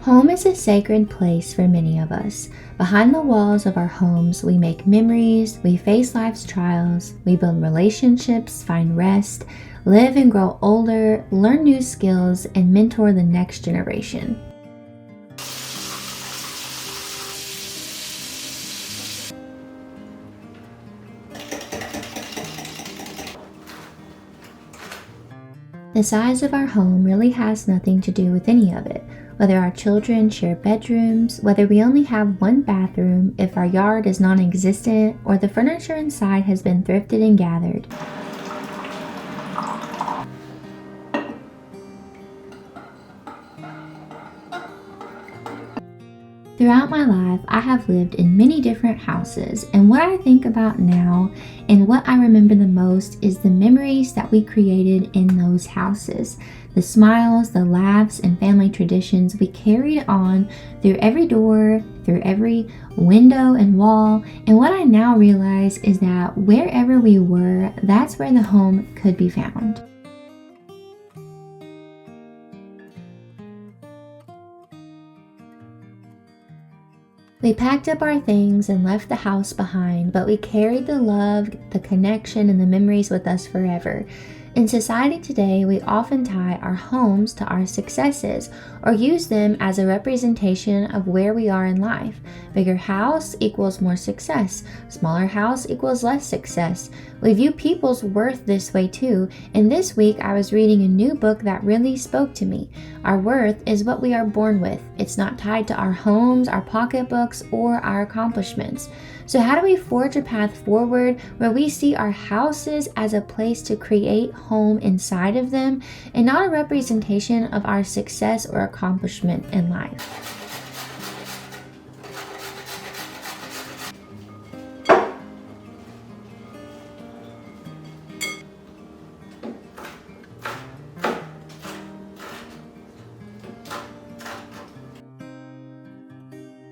Home is a sacred place for many of us. Behind the walls of our homes, we make memories, we face life's trials, we build relationships, find rest, live and grow older, learn new skills, and mentor the next generation. The size of our home really has nothing to do with any of it. Whether our children share bedrooms, whether we only have one bathroom, if our yard is non-existent, or the furniture inside has been thrifted and gathered. Throughout my life, I have lived in many different houses, and what I think about now and what I remember the most is the memories that we created in those houses. The smiles, the laughs, and family traditions we carried on through every door, through every window and wall. And what I now realize is that wherever we were, that's where the home could be found. We packed up our things and left the house behind, but we carried the love, the connection, and the memories with us forever. In society today, we often tie our homes to our successes or use them as a representation of where we are in life. Bigger house equals more success. Smaller house equals less success. We view people's worth this way too, and this week I was reading a new book that really spoke to me. Our worth is what we are born with. It's not tied to our homes, our pocketbooks, or our accomplishments. So how do we forge a path forward where we see our houses as a place to create home inside of them and not a representation of our success or accomplishment in life?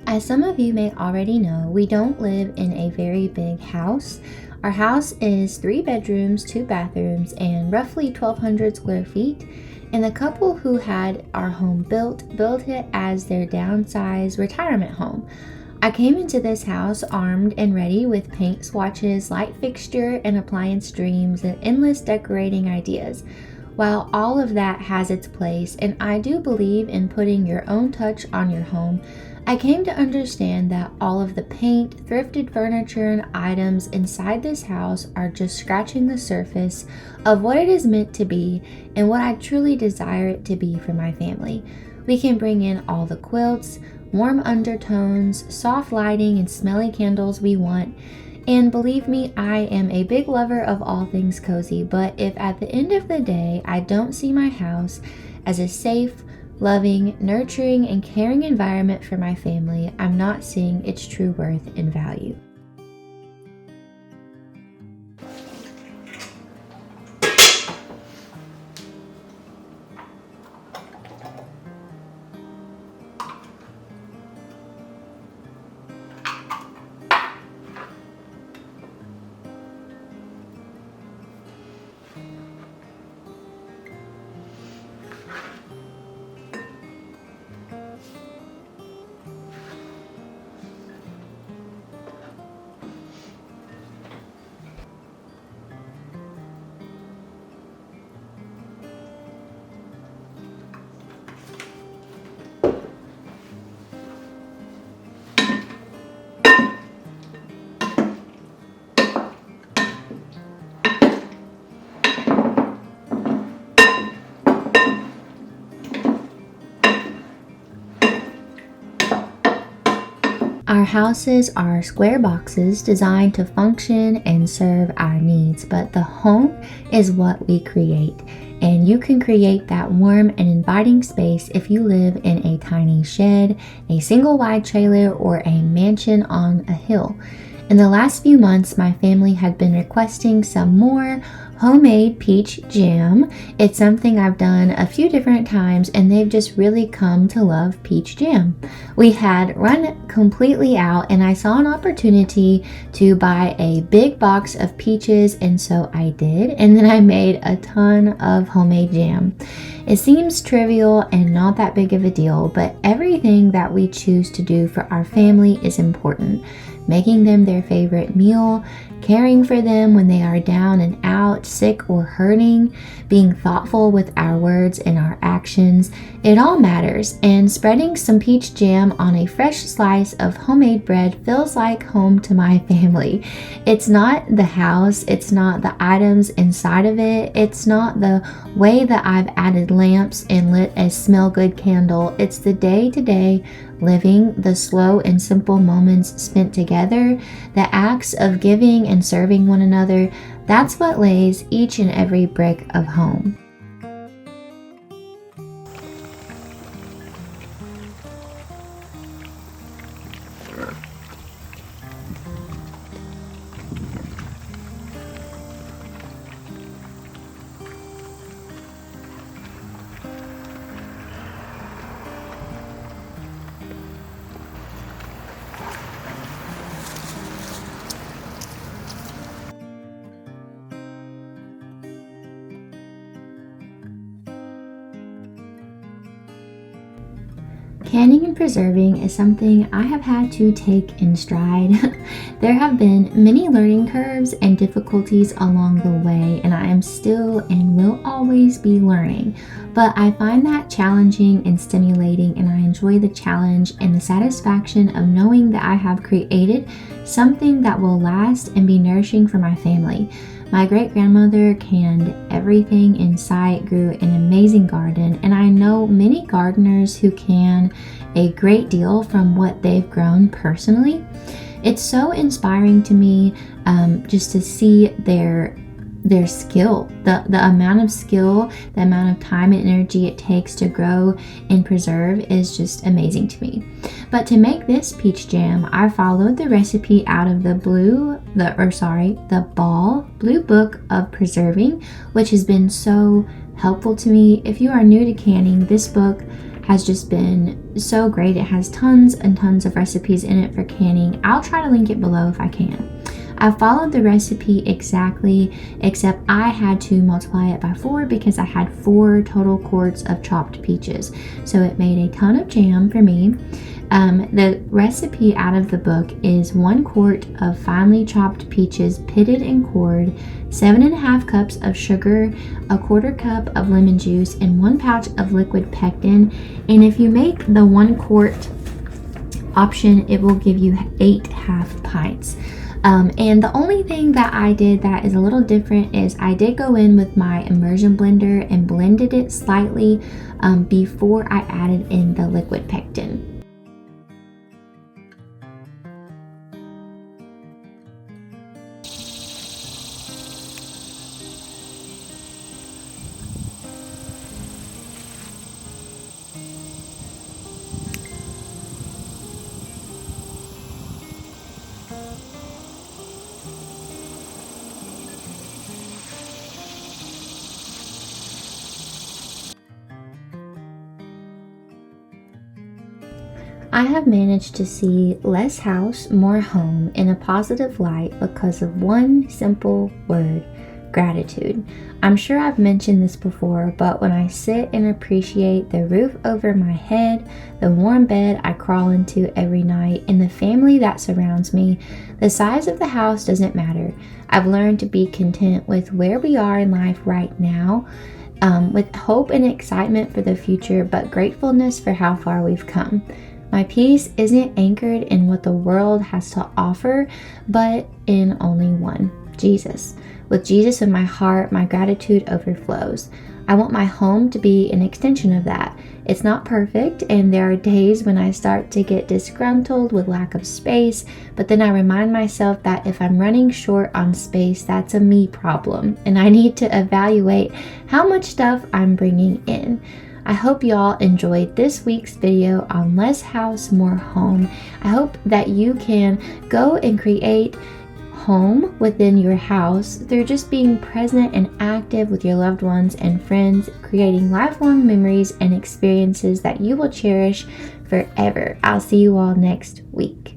As some of you may already know, we don't live in a very big house. Our house is 3 bedrooms, 2 bathrooms, and roughly 1,200 square feet. And the couple who had our home built it as their downsized retirement home. I came into this house armed and ready with paint swatches, light fixture, and appliance dreams, and endless decorating ideas. While all of that has its place, and I do believe in putting your own touch on your home, I came to understand that all of the paint, thrifted furniture, and items inside this house are just scratching the surface of what it is meant to be and what I truly desire it to be for my family. We can bring in all the quilts, warm undertones, soft lighting, and smelly candles we want. And believe me, I am a big lover of all things cozy, but if at the end of the day I don't see my house as a safe, loving, nurturing, and caring environment for my family, I'm not seeing its true worth and value. Our houses are square boxes designed to function and serve our needs, but the home is what we create. And you can create that warm and inviting space if you live in a tiny shed, a single wide trailer, or a mansion on a hill. In the last few months, my family had been requesting some more homemade peach jam. It's something I've done a few different times and they've just really come to love peach jam. We had run completely out and I saw an opportunity to buy a big box of peaches, and so I did, and then I made a ton of homemade jam. It seems trivial and not that big of a deal, but everything that we choose to do for our family is important. Making them their favorite meal, caring for them when they are down and out, sick or hurting, being thoughtful with our words and our actions, it all matters. And spreading some peach jam on a fresh slice of homemade bread feels like home to my family. It's not the house, it's not the items inside of it, it's not the way that I've added lamps and lit a smell good candle. It's the day-to-day living, the slow and simple moments spent together, the acts of giving and serving one another. That's what lays each and every brick of home. Canning and preserving is something I have had to take in stride. There have been many learning curves and difficulties along the way, and I am still and will always be learning. But I find that challenging and stimulating, and I enjoy the challenge and the satisfaction of knowing that I have created something that will last and be nourishing for my family. My great-grandmother canned everything in sight, grew an amazing garden, and I know many gardeners who can a great deal from what they've grown personally. It's so inspiring to me just to see their skill, the amount of skill, the amount of time and energy it takes to grow and preserve is just amazing to me. But to make this peach jam, I followed the recipe out of the Ball Blue Book of Preserving, which has been so helpful to me. If you are new to canning, this book has just been so great. It has tons and tons of recipes in it for canning. I'll try to link it below if I can. I followed the recipe exactly, except I had to multiply it by 4 because I had 4 total quarts of chopped peaches. So it made a ton of jam for me. The recipe out of the book is 1 quart of finely chopped peaches, pitted and cored, 7.5 cups of sugar, a 1/4 cup of lemon juice, and 1 pouch of liquid pectin. And if you make the 1 quart option, it will give you 8 half pints. And the only thing that I did that is a little different is I did go in with my immersion blender and blended it slightly before I added in the liquid pectin. I have managed to see less house, more home in a positive light because of one simple word: gratitude. I'm sure I've mentioned this before, but when I sit and appreciate the roof over my head, the warm bed I crawl into every night, and the family that surrounds me, the size of the house doesn't matter. I've learned to be content with where we are in life right now, with hope and excitement for the future, but gratefulness for how far we've come. My peace isn't anchored in what the world has to offer, but in only one: Jesus. With Jesus in my heart, my gratitude overflows. I want my home to be an extension of that. It's not perfect, and there are days when I start to get disgruntled with lack of space, but then I remind myself that if I'm running short on space, that's a me problem, and I need to evaluate how much stuff I'm bringing in. I hope y'all enjoyed this week's video on less house, more home. I hope that you can go and create home within your house through just being present and active with your loved ones and friends, creating lifelong memories and experiences that you will cherish forever. I'll see you all next week.